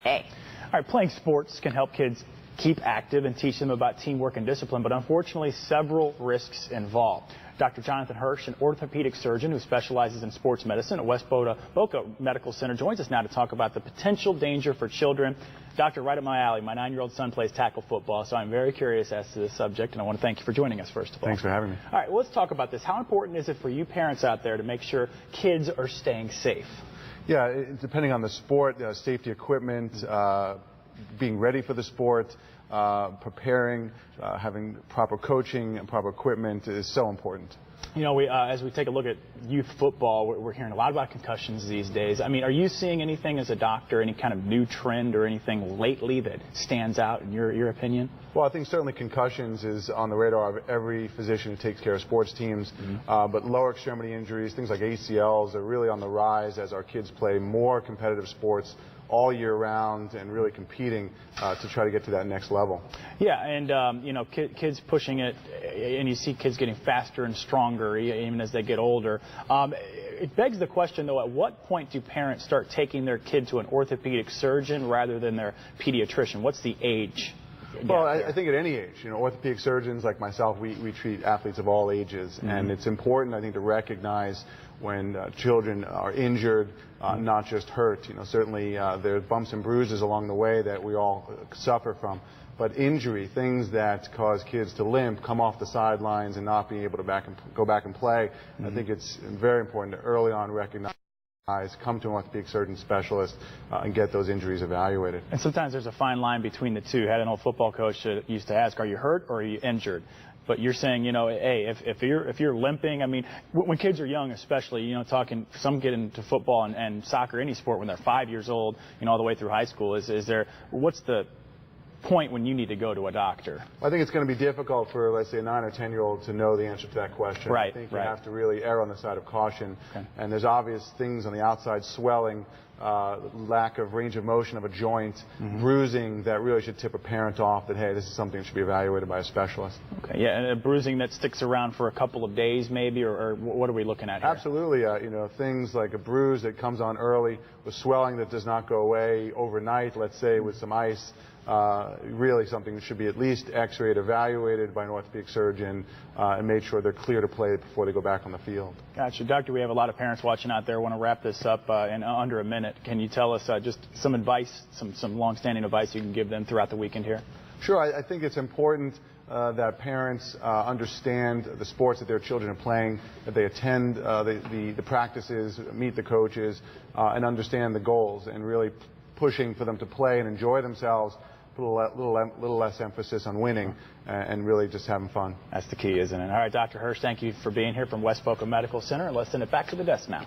A. All right, playing sports can help kids keep active and teach them about teamwork and discipline, but unfortunately several risks involved. Dr. Jonathan Hersch, an orthopedic surgeon who specializes in sports medicine at West Boca Medical Center, joins us now to talk about the potential danger for children. Doctor, right up my alley, my 9-year-old son plays tackle football, so I'm very curious as to this subject, and I want to thank you for joining us, first of all. Thanks for having me. All right, well, let's talk about this. How important is it for you parents out there to make sure kids are staying safe? Yeah, depending on the sport, safety equipment, being ready for the sport, preparing, having proper coaching and proper equipment is so important. You know, as we take a look at youth football, we're hearing a lot about concussions these days. I mean, are you seeing anything as a doctor, any kind of new trend or anything lately that stands out in your opinion? Well, I think certainly concussions is on the radar of every physician who takes care of sports teams. But lower extremity injuries, things like ACLs, are really on the rise as our kids play more competitive sports all year round and really competing to try to get to that next level. Yeah, and you know, kids pushing it, and you see kids getting faster and stronger even as they get older. It begs the question, though, at what point do parents start taking their kid to an orthopedic surgeon rather than their pediatrician? What's the age? Well, I think at any age, you know, orthopedic surgeons like myself, we treat athletes of all ages, and it's important, I think, to recognize when children are injured, not just hurt. You know, certainly there's bumps and bruises along the way that we all suffer from, but injury, things that cause kids to limp, come off the sidelines, and not being able to go back and play. I think it's very important to early on recognize. Come to an orthopedic surgeon specialist and get those injuries evaluated. And sometimes there's a fine line between the two. I had an old football coach that used to ask, are you hurt or are you injured? But you're saying, you know, hey, if you're limping, I mean, when kids are young especially, you know, some get into football and soccer, any sport, when they're 5 years old, you know, all the way through high school, what's the point when you need to go to a doctor? I think it's going to be difficult for, let's say, a 9 or 10-year-old to know the answer to that question. Right, I think you have to really err on the side of caution. Okay. And there's obvious things on the outside, swelling, lack of range of motion of a joint, bruising, that really should tip a parent off that, hey, this is something that should be evaluated by a specialist. Okay, yeah, and a bruising that sticks around for a couple of days maybe, or what are we looking at here? Absolutely. You know, things like a bruise that comes on early with swelling that does not go away overnight, let's say, with some ice. Really something that should be at least x-rayed, evaluated by an orthopedic surgeon, and made sure they're clear to play before they go back on the field. Gotcha. Doctor, we have a lot of parents watching out there. Want to wrap this up in under a minute. Can you tell us just some advice, some long-standing advice you can give them throughout the weekend here? Sure. I think it's important that parents understand the sports that their children are playing, that they attend the practices, meet the coaches, and understand the goals, and really pushing for them to play and enjoy themselves. Put a little less emphasis on winning and really just having fun. That's the key, isn't it? All right, Dr. Hersch, thank you for being here from West Boca Medical Center. Let's send it back to the desk now.